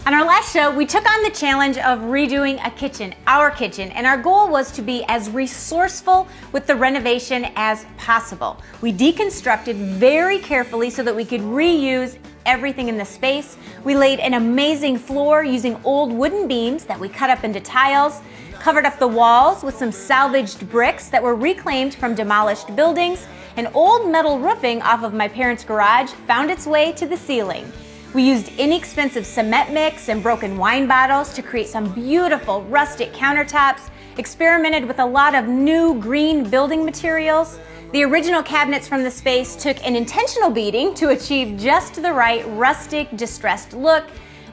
On our last show, we took on the challenge of redoing a kitchen, our kitchen, and our goal was to be as resourceful with the renovation as possible. We deconstructed very carefully so that we could reuse everything in the space. We laid an amazing floor using old wooden beams that we cut up into tiles, covered up the walls with some salvaged bricks that were reclaimed from demolished buildings, and old metal roofing off of my parents' garage found its way to the ceiling. We used inexpensive cement mix and broken wine bottles to create some beautiful rustic countertops, experimented with a lot of new green building materials. The original cabinets from the space took an intentional beating to achieve just the right rustic, distressed look.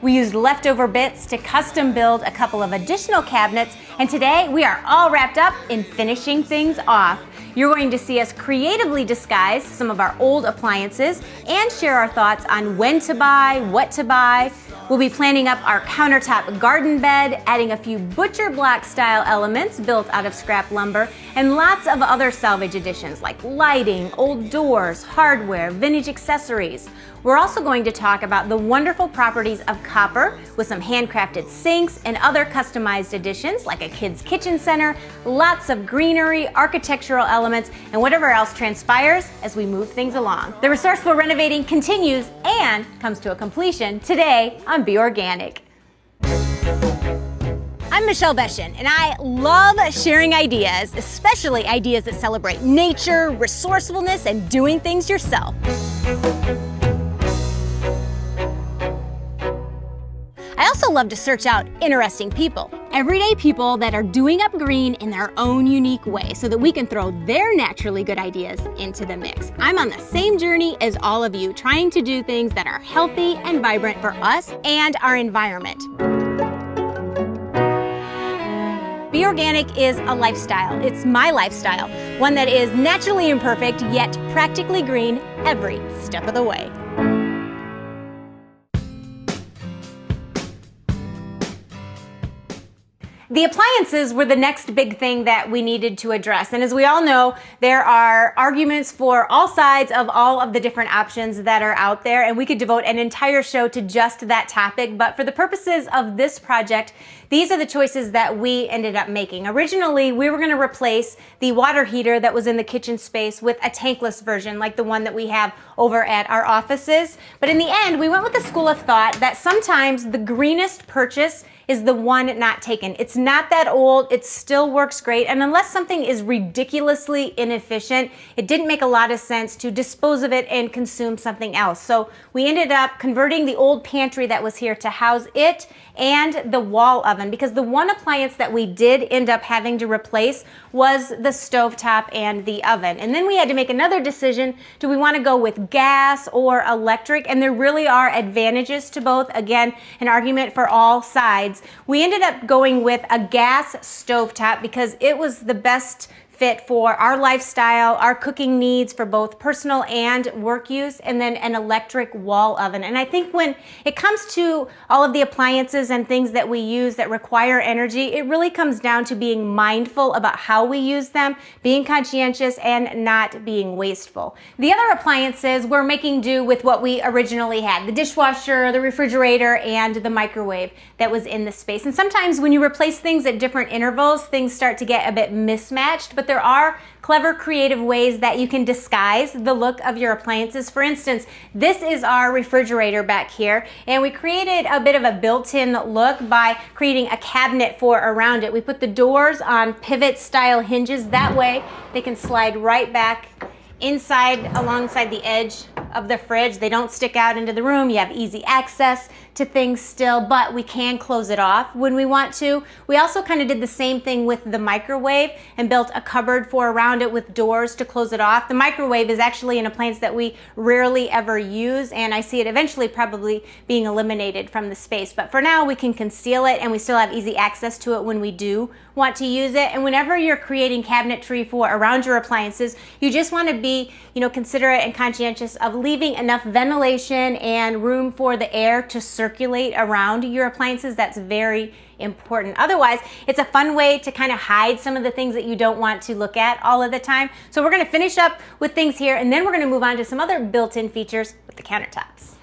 We used leftover bits to custom build a couple of additional cabinets, and today we are all wrapped up in finishing things off. You're going to see us creatively disguise some of our old appliances and share our thoughts on when to buy, what to buy. We'll be planning up our countertop garden bed, adding a few butcher block style elements built out of scrap lumber, and lots of other salvage additions like lighting, old doors, hardware, vintage accessories. We're also going to talk about the wonderful properties of copper with some handcrafted sinks and other customized additions like a kids' kitchen center, lots of greenery, architectural elements, and whatever else transpires as we move things along. The resourceful renovating continues and comes to a completion today on Be Organic. I'm Michelle Beshin, and I love sharing ideas, especially ideas that celebrate nature, resourcefulness, and doing things yourself. I also love to search out interesting people, everyday people that are doing up green in their own unique way so that we can throw their naturally good ideas into the mix. I'm on the same journey as all of you, trying to do things that are healthy and vibrant for us and our environment. Be Organic is a lifestyle. It's my lifestyle, one that is naturally imperfect yet practically green every step of the way. The appliances were the next big thing that we needed to address. And as we all know, there are arguments for all sides of all of the different options that are out there, and we could devote an entire show to just that topic. But for the purposes of this project, these are the choices that we ended up making. Originally, we were going to replace the water heater that was in the kitchen space with a tankless version like the one that we have over at our offices. But in the end, we went with the school of thought that sometimes the greenest purchase is the one not taken. It's not that old, it still works great, and unless something is ridiculously inefficient, it didn't make a lot of sense to dispose of it and consume something else. So we ended up converting the old pantry that was here to house it and the wall oven, because the one appliance that we did end up having to replace was the stovetop and the oven. And then we had to make another decision. Do we want to go with gas or electric? And there really are advantages to both. Again, an argument for all sides. We ended up going with a gas stovetop because it was the best fit for our lifestyle, our cooking needs for both personal and work use, and then an electric wall oven. And I think when it comes to all of the appliances and things that we use that require energy, it really comes down to being mindful about how we use them, being conscientious, and not being wasteful. The other appliances we're making do with what we originally had, the dishwasher, the refrigerator, and the microwave that was in the space. And sometimes when you replace things at different intervals, things start to get a bit mismatched, but there are clever, creative ways that you can disguise the look of your appliances. For instance, this is our refrigerator back here, and we created a bit of a built-in look by creating a cabinet for around it. We put the doors on pivot-style hinges. That way, they can slide right back inside alongside the edge of the fridge. They don't stick out into the room. You have easy access to things still, but we can close it off when we want to. We also kind of did the same thing with the microwave and built a cupboard for around it with doors to close it off. The microwave is actually an appliance that we rarely ever use, and I see it eventually probably being eliminated from the space. But for now, we can conceal it, and we still have easy access to it when we do want to use it. And whenever you're creating cabinetry for around your appliances, you just want to be, considerate and conscientious of leaving enough ventilation and room for the air to circulate around your appliances. That's very important. Otherwise, it's a fun way to kind of hide some of the things that you don't want to look at all of the time. So we're going to finish up with things here, and then we're going to move on to some other built-in features with the countertops.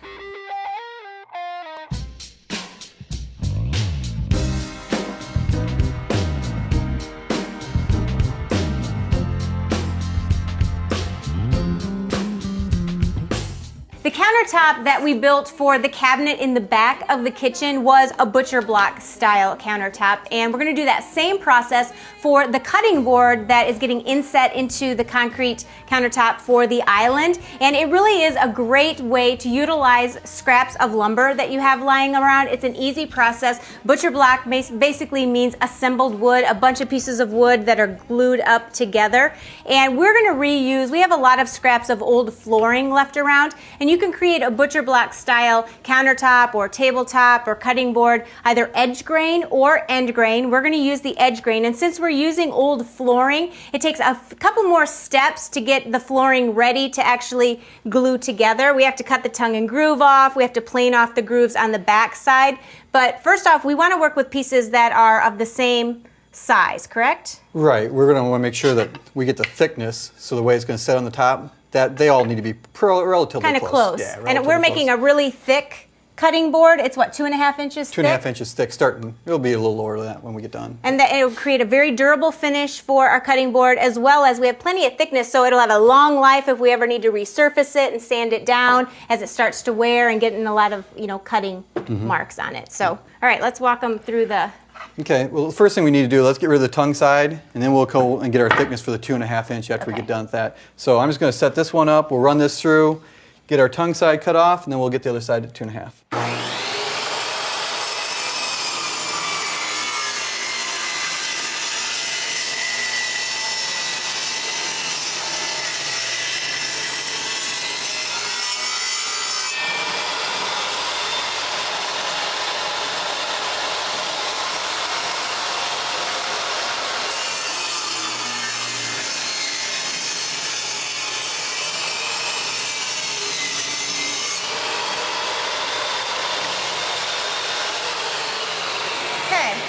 countertop that we built for the cabinet in the back of the kitchen was a butcher block style countertop, and we're going to do that same process for the cutting board that is getting inset into the concrete countertop for the island. And it really is a great way to utilize scraps of lumber that you have lying around. It's an easy process. Butcher block basically means assembled wood, a bunch of pieces of wood that are glued up together. And we're going to reuse, we have a lot of scraps of old flooring left around, and you can create a butcher block style countertop or tabletop or cutting board, either edge grain or end grain. We're going to use the edge grain, and since we're using old flooring, it takes a couple more steps to get the flooring ready to actually glue together. We have to cut the tongue and groove off, we have to plane off the grooves on the back side, but first off we want to work with pieces that are of the same size, correct? Right, we're going to want to make sure that we get the thickness, so the way it's going to sit on the top, that they all need to be relatively kind of close. Yeah, and we're making a really thick cutting board. It's what, 2.5 inches thick? 2.5 inches thick, starting. It'll be a little lower than that when we get done. And that it'll create a very durable finish for our cutting board, as well as we have plenty of thickness, so it'll have a long life if we ever need to resurface it and sand it down as it starts to wear and getting a lot of, you know, cutting marks on it. So, all right, let's walk them through the... Okay, well, the first thing we need to do, let's get rid of the tongue side, and then we'll go and get our thickness for the 2.5 inch after we get done with that. So I'm just going to set this one up, we'll run this through, get our tongue side cut off, and then we'll get the other side to 2.5.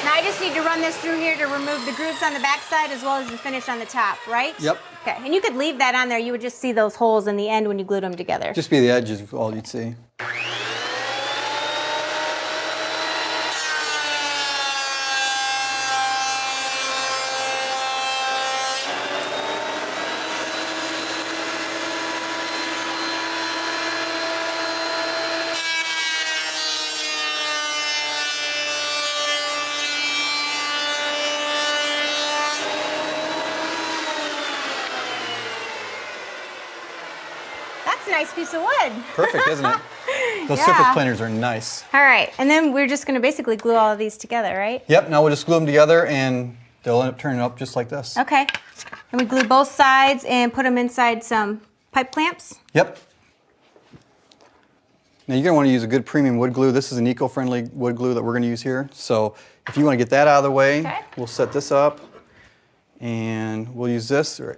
Now I just need to run this through here to remove the grooves on the back side as well as the finish on the top, right? Yep. Okay, and you could leave that on there. You would just see those holes in the end when you glued them together. Just be the edges of all you'd see. That's a nice piece of wood. Perfect, isn't it? Those surface planers are nice. All right, and then we're just going to basically glue all of these together, right? Yep, now we'll just glue them together and they'll end up turning up just like this. Okay, and we glue both sides and put them inside some pipe clamps? Yep. Now you're going to want to use a good premium wood glue. This is an eco-friendly wood glue that we're going to use here. So if you want to get that out of the way, we'll set this up and we'll use this. And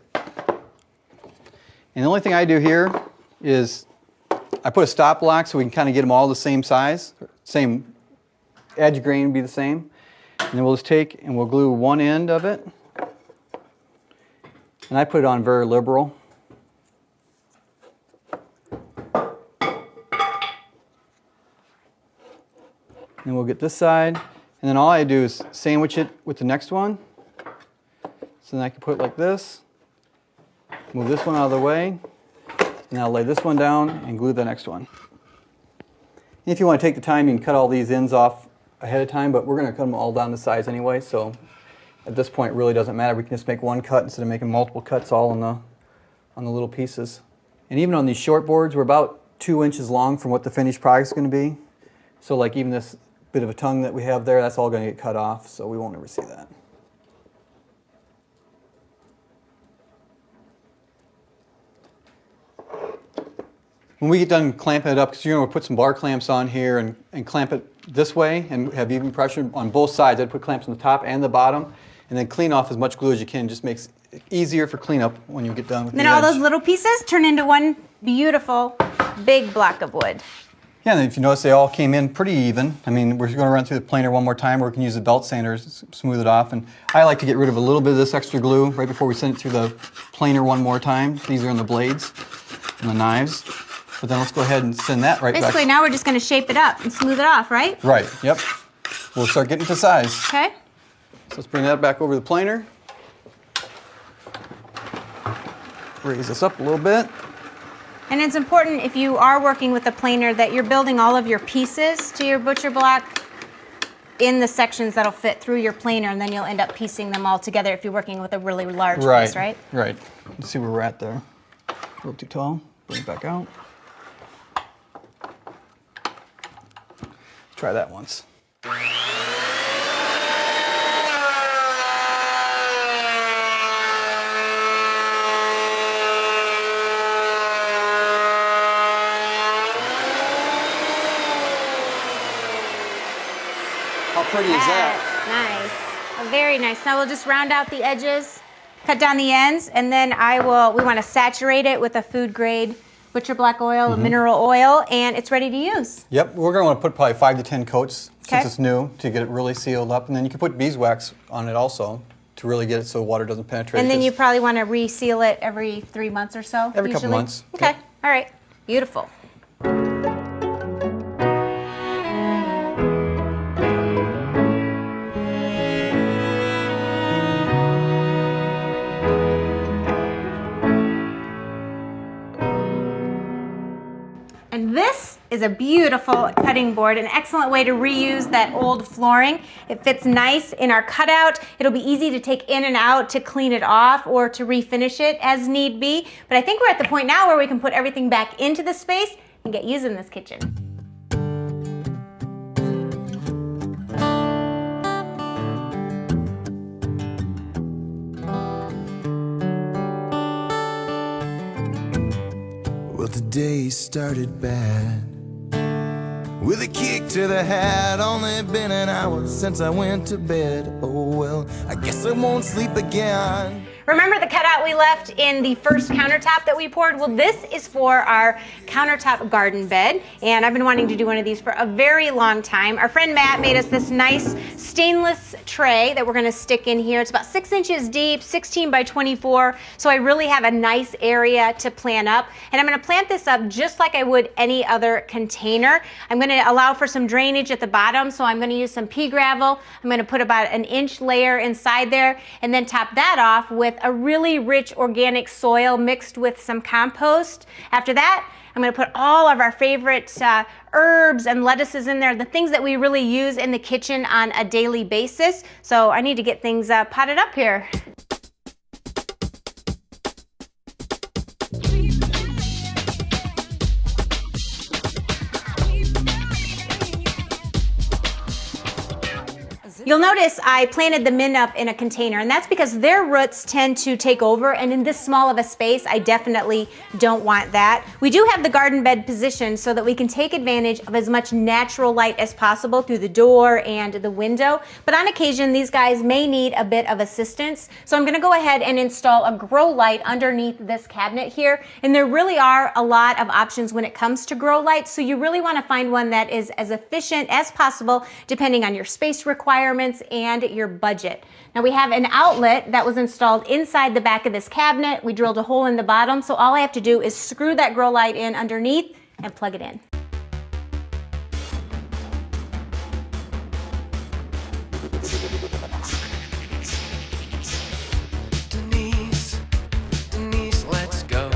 the only thing I do here is I put a stop block so we can kind of get them all the same size, same edge grain be the same. And then we'll just take and we'll glue one end of it. And I put it on very liberal. And we'll get this side, and then all I do is sandwich it with the next one. So then I can put it like this, move this one out of the way, and I'll lay this one down and glue the next one. And if you want to take the time, you can cut all these ends off ahead of time, but we're going to cut them all down to size anyway, so at this point it really doesn't matter. We can just make one cut instead of making multiple cuts all on the little pieces. And even on these short boards, we're about 2 inches long from what the finished product is going to be. So like even this bit of a tongue that we have there, that's all going to get cut off, so we won't ever see that. When we get done clamping it up, because you're going to put some bar clamps on here and clamp it this way and have even pressure on both sides. I'd put clamps on the top and the bottom, and then clean off as much glue as you can. Just makes it easier for cleanup when you get done with the edge. Then all those little pieces turn into one beautiful big block of wood. Yeah, and if you notice, they all came in pretty even. I mean, we're going to run through the planer one more time, or we can use the belt sander to smooth it off. And I like to get rid of a little bit of this extra glue right before we send it through the planer one more time. These are on the blades and the knives. But then let's go ahead and send that right back. Basically, now we're just going to shape it up and smooth it off, right? Right, yep. We'll start getting to size. Okay. So let's bring that back over the planer. Raise this up a little bit. And it's important if you are working with a planer that you're building all of your pieces to your butcher block in the sections that'll fit through your planer, and then you'll end up piecing them all together if you're working with a really large piece, right? Right. Let's see where we're at there. A little too tall. Bring it back out. Try that once. How pretty is that? Nice. Very nice. Now we'll just round out the edges, cut down the ends, and then we want to saturate it with a food grade butcher block oil, a mineral oil, and it's ready to use. Yep, we're going to want to put probably 5 to 10 coats Okay. since it's new to get it really sealed up. And then you can put beeswax on it also to really get it so water doesn't penetrate. And then you probably want to reseal it every 3 months or so? Every couple usually? months. Okay, Yep. all right, beautiful. And this is a beautiful cutting board, an excellent way to reuse that old flooring. It fits nice in our cutout. It'll be easy to take in and out to clean it off or to refinish it as need be. But I think we're at the point now where we can put everything back into the space and get using this kitchen. Well, the day started bad with a kick to the head. Only been an hour since I went to bed. Oh well, I guess I won't sleep again. Remember the cutout we left in the first countertop that we poured? Well, this is for our countertop garden bed, and I've been wanting to do one of these for a very long time. Our friend Matt made us this nice stainless tray that we're gonna stick in here. It's about 6 inches deep, 16 by 24, so I really have a nice area to plant up. And I'm gonna plant this up just like I would any other container. I'm gonna allow for some drainage at the bottom, so I'm gonna use some pea gravel. I'm gonna put about an inch layer inside there, and then top that off with a really rich organic soil mixed with some compost. After that, I'm going to put all of our favorite herbs and lettuces in there, the things that we really use in the kitchen on a daily basis. So I need to get things potted up here. You'll notice I planted the mint up in a container, and that's because their roots tend to take over, and in this small of a space, I definitely don't want that. We do have the garden bed positioned so that we can take advantage of as much natural light as possible through the door and the window, but on occasion, these guys may need a bit of assistance. So I'm gonna go ahead and install a grow light underneath this cabinet here, and there really are a lot of options when it comes to grow lights, so you really wanna find one that is as efficient as possible depending on your space requirements and your budget. Now we have an outlet that was installed inside the back of this cabinet. We drilled a hole in the bottom, so all I have to do is screw that grow light in underneath and plug it in. Let's go.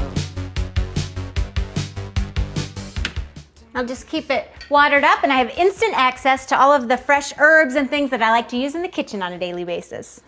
I'll just keep it watered up, and I have instant access to all of the fresh herbs and things that I like to use in the kitchen on a daily basis.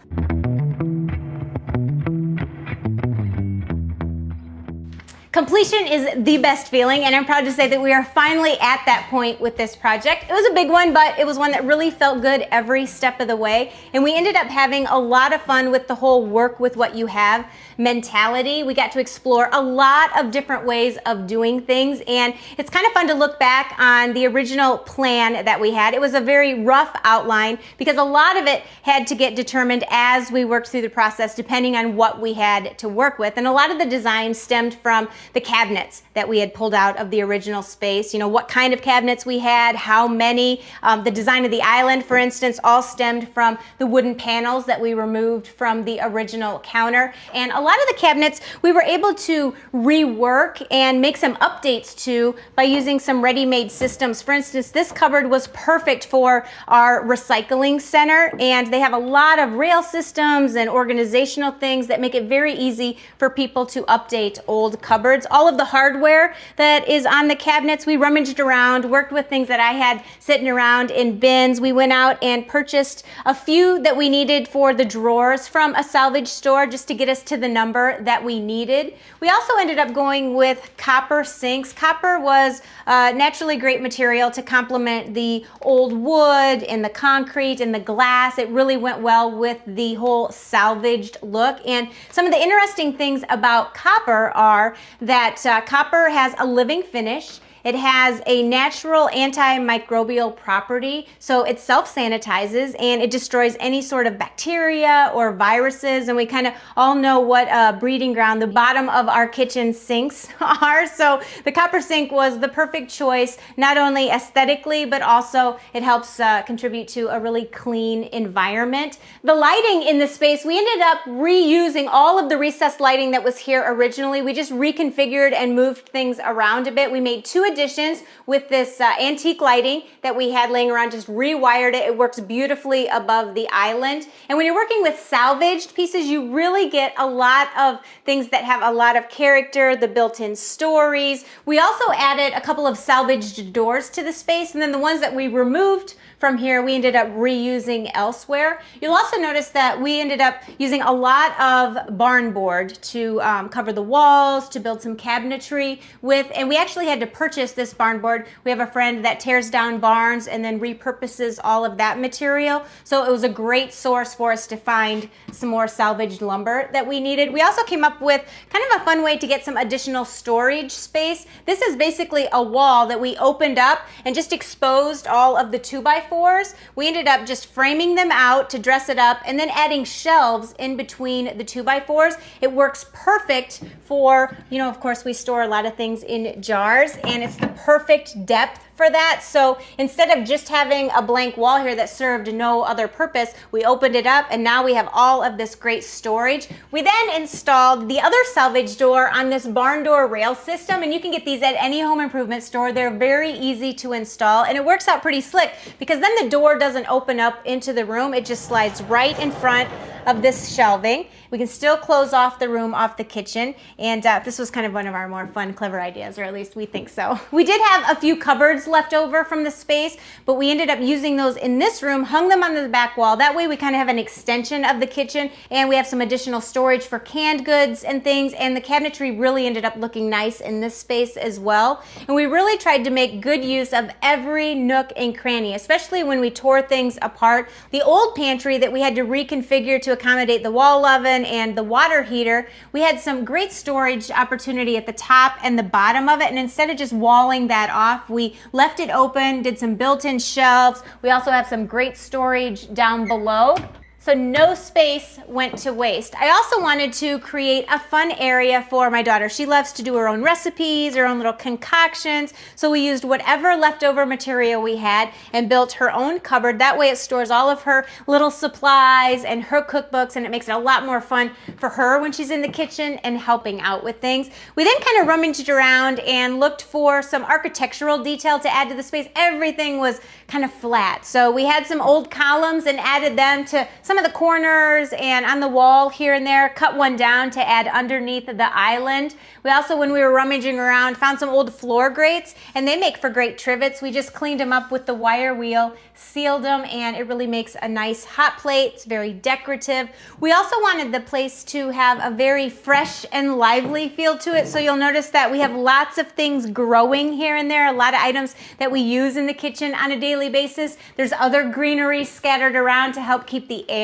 Completion is the best feeling, and I'm proud to say that we are finally at that point with this project. It was a big one, but it was one that really felt good every step of the way, and we ended up having a lot of fun with the whole work with what you have mentality. We got to explore a lot of different ways of doing things, and it's kind of fun to look back on the original plan that we had. It was a very rough outline because a lot of it had to get determined as we worked through the process depending on what we had to work with, and a lot of the design stemmed from the cabinets that we had pulled out of the original space. You know, what kind of cabinets we had, how many, the design of the island, for instance, all stemmed from the wooden panels that we removed from the original counter. And a lot of the cabinets we were able to rework and make some updates to by using some ready-made systems. For instance, this cupboard was perfect for our recycling center, and they have a lot of rail systems and organizational things that make it very easy for people to update old cupboards. cupboards. All of the hardware that is on the cabinets, we rummaged around, worked with things that I had sitting around in bins. We went out and purchased a few that we needed for the drawers from a salvage store just to get us to the number that we needed. We also ended up going with copper sinks. Copper was naturally great material to complement the old wood and the concrete and the glass. It really went well with the whole salvaged look. And some of the interesting things about copper are that copper has a living finish. It has a natural antimicrobial property, so it self-sanitizes and it destroys any sort of bacteria or viruses, and we kind of all know what a breeding ground the bottom of our kitchen sinks are, so the copper sink was the perfect choice, not only aesthetically, but also it helps contribute to a really clean environment. The lighting in the space, we ended up reusing all of the recessed lighting that was here originally. We just reconfigured and moved things around a bit. We made two additions with this antique lighting that we had laying around, just rewired it. It works beautifully above the island. And when you're working with salvaged pieces, you really get a lot of things that have a lot of character, the built-in stories. We also added a couple of salvaged doors to the space, and then the ones that we removed from here, we ended up reusing elsewhere. You'll also notice that we ended up using a lot of barn board to cover the walls, to build some cabinetry with, and we actually had to purchase this barn board. We have a friend that tears down barns and then repurposes all of that material. So it was a great source for us to find some more salvaged lumber that we needed. We also came up with kind of a fun way to get some additional storage space. This is basically a wall that we opened up and just exposed all of the 2x4s. We ended up just framing them out to dress it up and then adding shelves in between the 2x4s. It works perfect for, you know, of course we store a lot of things in jars, and it's the perfect depth for that. So instead of just having a blank wall here that served no other purpose, we opened it up and now we have all of this great storage. We then installed the other salvage door on this barn door rail system, and you can get these at any home improvement store. They're very easy to install, and it works out pretty slick because then the door doesn't open up into the room. It just slides right in front of this shelving. We can still close off the room off the kitchen, and this was kind of one of our more fun, clever ideas, or at least we think so. We did have a few cupboards left over from the space, but we ended up using those in this room, hung them on the back wall. That way we kind of have an extension of the kitchen, and we have some additional storage for canned goods and things, and the cabinetry really ended up looking nice in this space as well. And we really tried to make good use of every nook and cranny, especially when we tore things apart. The old pantry that we had to reconfigure to accommodate the wall oven and the water heater, we had some great storage opportunity at the top and the bottom of it, and instead of just walling that off, we left it open, did some built-in shelves. We also have some great storage down below. So no space went to waste. I also wanted to create a fun area for my daughter. She loves to do her own recipes, her own little concoctions. So we used whatever leftover material we had and built her own cupboard. That way it stores all of her little supplies and her cookbooks, and it makes it a lot more fun for her when she's in the kitchen and helping out with things. We then kind of rummaged around and looked for some architectural detail to add to the space. Everything was kind of flat. So we had some old columns and added them to some of the corners and on the wall here and there, cut one down to add underneath the island. We also, when we were rummaging around, found some old floor grates, and they make for great trivets. We just cleaned them up with the wire wheel, sealed them, and it really makes a nice hot plate. It's very decorative. We also wanted the place to have a very fresh and lively feel to it. So you'll notice that we have lots of things growing here and there, a lot of items that we use in the kitchen on a daily basis. There's other greenery scattered around to help keep the air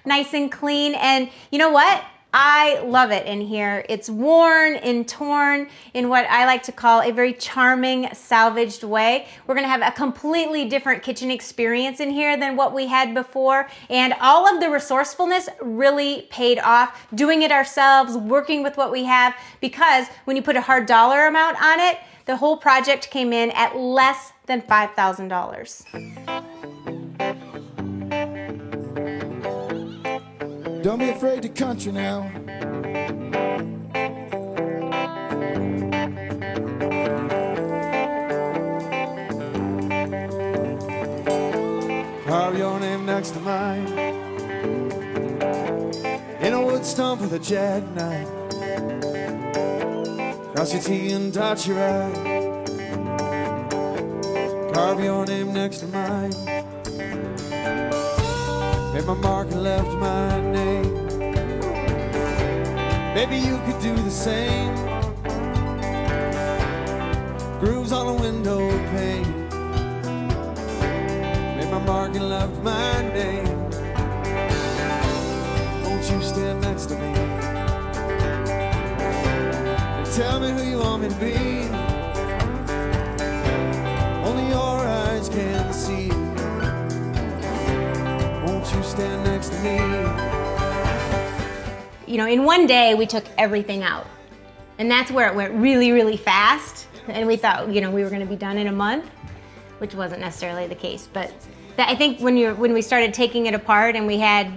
nice and clean. And you know what? I love it in here. It's worn and torn in what I like to call a very charming, salvaged way. We're gonna have a completely different kitchen experience in here than what we had before. And all of the resourcefulness really paid off, doing it ourselves, working with what we have, because when you put a hard dollar amount on it, the whole project came in at less than $5,000. Don't be afraid to country now. Carve your name next to mine in a wood stump with a jackknife. Cross your T and dot your I. Carve your name next to mine. Made my mark and left my name. Maybe you could do the same. Grooves on a window pane. Made my mark and left my name. Won't you stand next to me and tell me who you want me to be? Only your eyes can see. Won't you stand next to me? You know, in one day we took everything out. And that's where it went really, really fast. And we thought, you know, we were going to be done in a month, which wasn't necessarily the case. But I think when we started taking it apart and we had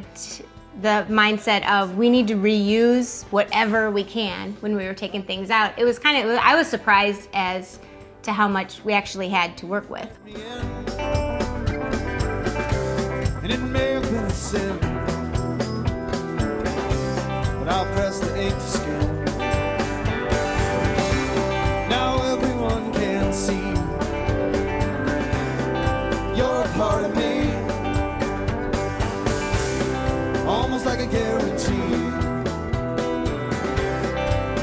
the mindset of we need to reuse whatever we can when we were taking things out, it was kind of, I was surprised as to how much we actually had to work with. And it may have been a sin, but I'll press the ache to skin. Now everyone can see you're a part of me, almost like a guarantee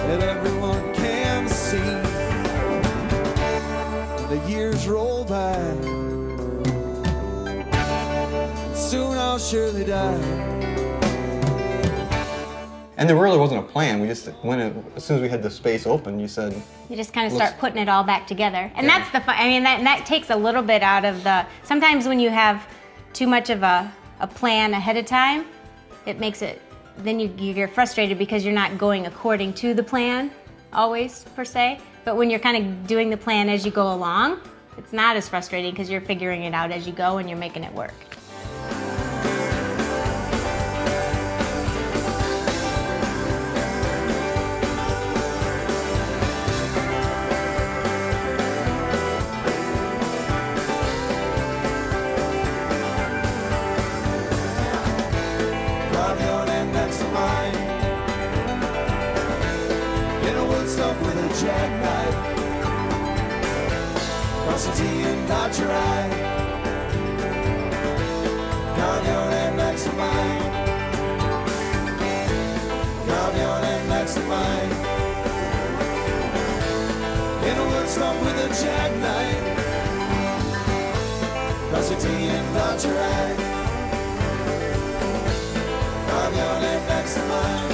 that everyone can see. The years roll by, and soon I'll surely die. And there really wasn't a plan. We just went, as soon as we had the space open, you said... You just kind of start putting it all back together. And that's the fun, I mean, that takes a little bit out of the, sometimes when you have too much of a plan ahead of time, it makes it, then you get frustrated because you're not going according to the plan, always, per se. But when you're kind of doing the plan as you go along, it's not as frustrating because you're figuring it out as you go and you're making it work. With a jackknife, cross your T and dot your I. Carve your name next to mine. Carve your name next to mine. In a wood stump with a jackknife, cross your T and dot your I. Carve your name next to mine.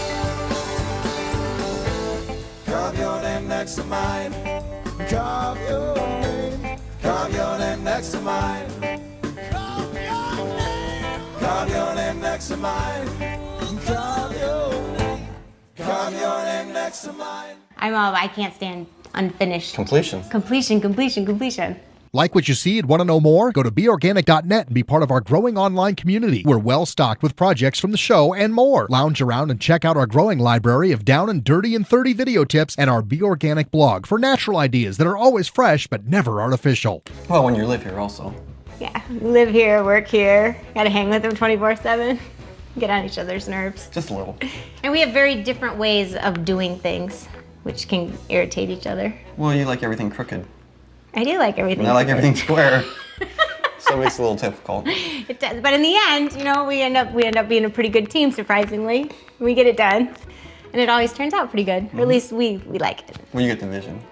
Carve your name next to mine. Carve your name. Carve your name next to mine. Carve your name. Carve your name next to mine. Carve your name. Carve your name next to mine. I can't stand unfinished. Completion. Completion. Like what you see and want to know more? Go to beorganic.net and be part of our growing online community. We're well stocked with projects from the show and more. Lounge around and check out our growing library of down and dirty and 30 video tips and our Be Organic blog for natural ideas that are always fresh but never artificial. Well, when you live here also. Yeah, live here, work here, gotta hang with them 24/7. Get on each other's nerves. Just a little. And we have very different ways of doing things, which can irritate each other. Well, you like everything crooked. I do like everything. And I like everything square. So it makes it a little difficult. It does, but in the end, you know, we end up being a pretty good team, surprisingly. We get it done. And it always turns out pretty good. Or at least we like it. Well, you get the vision.